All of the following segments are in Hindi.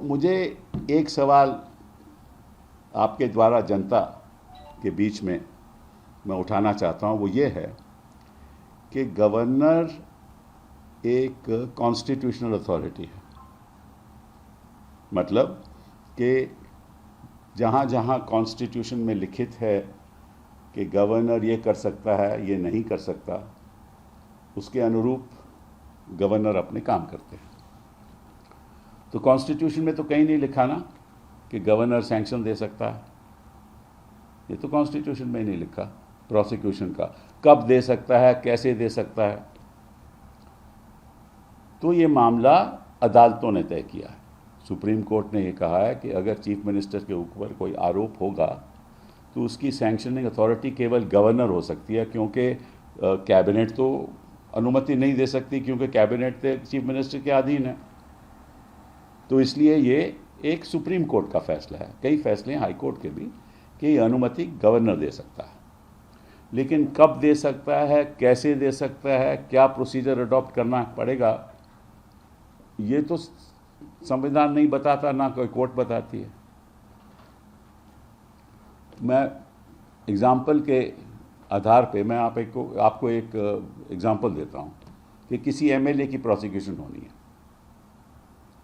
मुझे एक सवाल आपके द्वारा जनता के बीच में मैं उठाना चाहता हूँ, वो ये है कि गवर्नर एक कॉन्स्टिट्यूशनल अथॉरिटी है। मतलब कि जहाँ जहाँ कॉन्स्टिट्यूशन में लिखित है कि गवर्नर ये कर सकता है, ये नहीं कर सकता, उसके अनुरूप गवर्नर अपने काम करते हैं। तो कॉन्स्टिट्यूशन में तो कहीं नहीं लिखा ना कि गवर्नर सैंक्शन दे सकता है। ये तो कॉन्स्टिट्यूशन में ही नहीं लिखा प्रोसिक्यूशन का, कब दे सकता है, कैसे दे सकता है। तो ये मामला अदालतों ने तय किया है। सुप्रीम कोर्ट ने ये कहा है कि अगर चीफ मिनिस्टर के ऊपर कोई आरोप होगा तो उसकी सैंक्शनिंग अथॉरिटी केवल गवर्नर हो सकती है, क्योंकि कैबिनेट तो अनुमति नहीं दे सकती, क्योंकि कैबिनेट तो चीफ मिनिस्टर के अधीन है। तो इसलिए ये एक सुप्रीम कोर्ट का फैसला है। कई फैसले हाई कोर्ट के भी कि ये अनुमति गवर्नर दे सकता है, लेकिन कब दे सकता है, कैसे दे सकता है, क्या प्रोसीजर अडॉप्ट करना पड़ेगा, ये तो संविधान नहीं बताता, ना कोई कोर्ट बताती है। मैं एग्जाम्पल के आधार पे मैं आपको एक एग्जाम्पल देता हूँ कि किसी एमएलए की प्रोसिक्यूशन होनी है।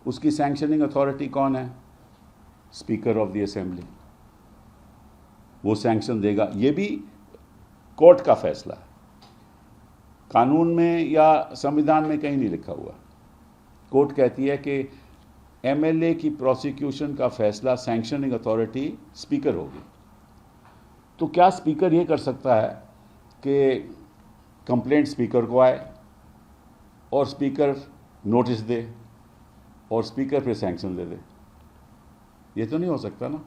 उसकी सैंक्शनिंग अथॉरिटी कौन है? Speaker of the assembly. वो सैंक्शन देगा। ये भी कोर्ट का फैसला है, कानून में या संविधान में कहीं नहीं लिखा हुआ। कोर्ट कहती है कि एमएलए की प्रोसिक्यूशन का फैसला सैंक्शनिंग अथॉरिटी स्पीकर होगी। तो क्या स्पीकर ये कर सकता है कि कंप्लेंट स्पीकर को आए और स्पीकर नोटिस दे और स्पीकर फिर सैंक्शन दे दे? ये तो नहीं हो सकता ना।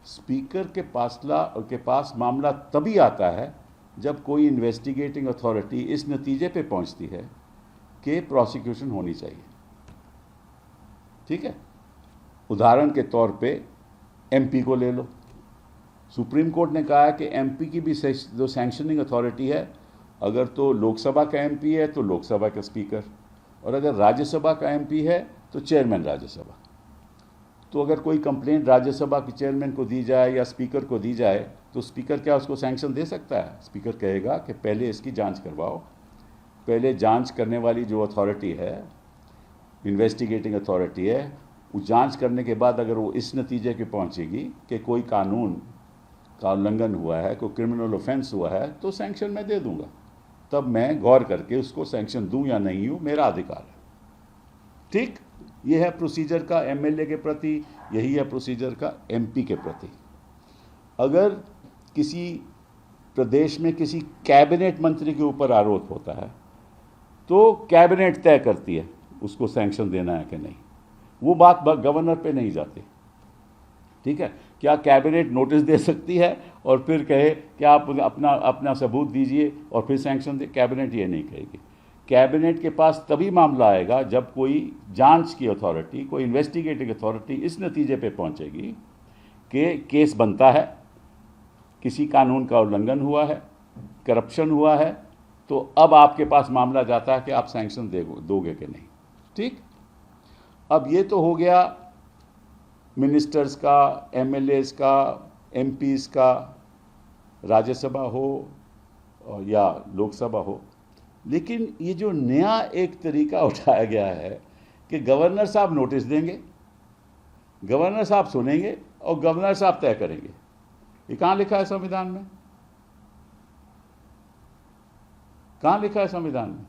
स्पीकर के पास मामला तभी आता है जब कोई इन्वेस्टिगेटिंग अथॉरिटी इस नतीजे पे पहुंचती है कि प्रोसिक्यूशन होनी चाहिए। ठीक है, उदाहरण के तौर पे एमपी को ले लो। सुप्रीम कोर्ट ने कहा है कि एमपी की भी जो सैंक्शनिंग अथॉरिटी है, अगर तो लोकसभा का एमपी है तो लोकसभा का स्पीकर, और अगर राज्यसभा का एमपी है तो चेयरमैन राज्यसभा। तो अगर कोई कंप्लेंट राज्यसभा के चेयरमैन को दी जाए या स्पीकर को दी जाए तो स्पीकर क्या उसको सैंक्शन दे सकता है? स्पीकर कहेगा कि पहले इसकी जांच करवाओ। पहले जांच करने वाली जो अथॉरिटी है, इन्वेस्टिगेटिंग अथॉरिटी है, वो जांच करने के बाद अगर वो इस नतीजे पे पहुंचेगी कि कोई कानून का उल्लंघन हुआ है, कोई क्रिमिनल ऑफेंस हुआ है, तो सैंक्शन मैं दे दूंगा। तब मैं गौर करके उसको सैंक्शन दूं या नहीं हूं, मेरा अधिकार है। ठीक, ये है प्रोसीजर का एमएलए के प्रति, यही है प्रोसीजर का एमपी के प्रति। अगर किसी प्रदेश में किसी कैबिनेट मंत्री के ऊपर आरोप होता है तो कैबिनेट तय करती है उसको सैंक्शन देना है कि नहीं। वो बात गवर्नर पे नहीं जाती। ठीक है, क्या कैबिनेट नोटिस दे सकती है और फिर कहे कि आप अपना सबूत दीजिए और फिर सैंक्शन दे? कैबिनेट ये नहीं कहेगी। कैबिनेट के पास तभी मामला आएगा जब कोई जांच की अथॉरिटी, कोई इन्वेस्टिगेटिंग अथॉरिटी इस नतीजे पे पहुंचेगी कि केस बनता है, किसी कानून का उल्लंघन हुआ है, करप्शन हुआ है, तो अब आपके पास मामला जाता है कि आप सैंक्शन दोगे कि नहीं। ठीक, अब ये तो हो गया मिनिस्टर्स का, एमएलएस का, एमपीज का, राज्यसभा हो या लोकसभा हो। लेकिन ये जो नया एक तरीका उठाया गया है कि गवर्नर साहब नोटिस देंगे, गवर्नर साहब सुनेंगे और गवर्नर साहब तय करेंगे। ये कहाँ लिखा है संविधान में? कहाँ लिखा है संविधान में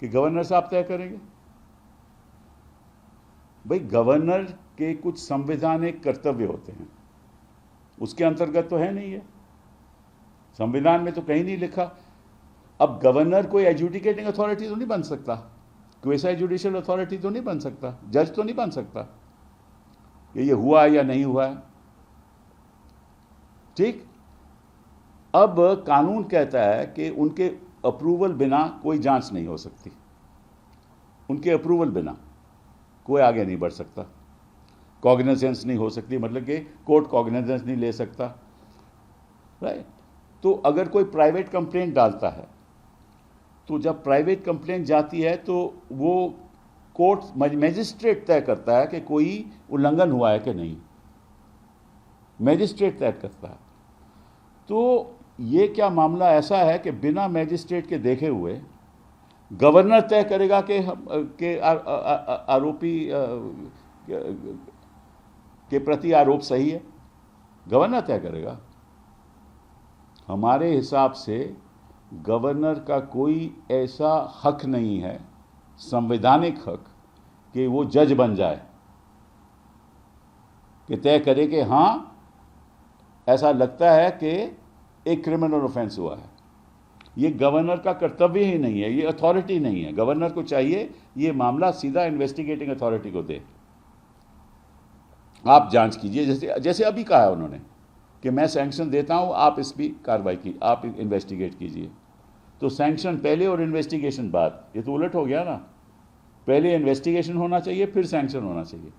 कि गवर्नर साहब तय करेंगे? भाई, गवर्नर के कुछ संवैधानिक कर्तव्य होते हैं, उसके अंतर्गत तो है नहीं है। संविधान में तो कहीं नहीं लिखा। अब गवर्नर कोई एजुडिकेटिंग अथॉरिटी तो नहीं बन सकता, कोई ऐसा जुडिशियल अथॉरिटी तो नहीं बन सकता, जज तो नहीं बन सकता कि ये हुआ है या नहीं हुआ है। ठीक, अब कानून कहता है कि उनके अप्रूवल बिना कोई जांच नहीं हो सकती। उनके अप्रूवल बिना कोई आगे नहीं बढ़ सकता। कॉग्निजेंस नहीं हो सकती, मतलब कि कोर्ट कॉग्निजेंस नहीं ले सकता। राइट। तो अगर कोई प्राइवेट कंप्लेंट डालता है तो जब प्राइवेट कंप्लेंट जाती है तो वो कोर्ट मैजिस्ट्रेट तय करता है कि कोई उल्लंघन हुआ है कि नहीं, मैजिस्ट्रेट तय करता है। तो ये क्या मामला ऐसा है कि बिना मैजिस्ट्रेट के देखे हुए गवर्नर तय करेगा कि आरोपी के प्रति आरोप सही है? गवर्नर तय करेगा। हमारे हिसाब से गवर्नर का कोई ऐसा हक नहीं है, संवैधानिक हक, कि वो जज बन जाए, कि तय करे कि हाँ ऐसा लगता है कि एक क्रिमिनल ऑफेंस हुआ है। ये गवर्नर का कर्तव्य ही नहीं है, ये अथॉरिटी नहीं है। गवर्नर को चाहिए ये मामला सीधा इन्वेस्टिगेटिंग अथॉरिटी को दे, आप जांच कीजिए। जैसे अभी कहा है उन्होंने कि मैं सैंक्शन देता हूं, आप इस पर कार्रवाई की, आप इन्वेस्टिगेट कीजिए। तो सैंक्शन पहले और इन्वेस्टिगेशन बाद, ये तो उलट हो गया ना। पहले इन्वेस्टिगेशन होना चाहिए, फिर सैंक्शन होना चाहिए।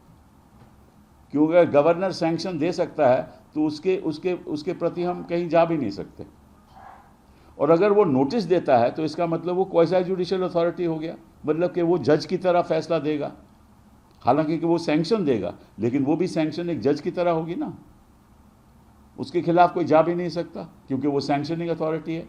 क्योंकि अगर गवर्नर सैंक्शन दे सकता है तो उसके प्रति हम कहीं जा भी नहीं सकते। और अगर वो नोटिस देता है तो इसका मतलब वो क्वासी जुडिशियल अथॉरिटी हो गया, मतलब कि वो जज की तरह फैसला देगा। हालांकि कि वो सैंक्शन देगा, लेकिन वो भी सैंक्शन एक जज की तरह होगी ना, उसके खिलाफ कोई जा भी नहीं सकता क्योंकि वो सैंक्शनिंग अथॉरिटी है।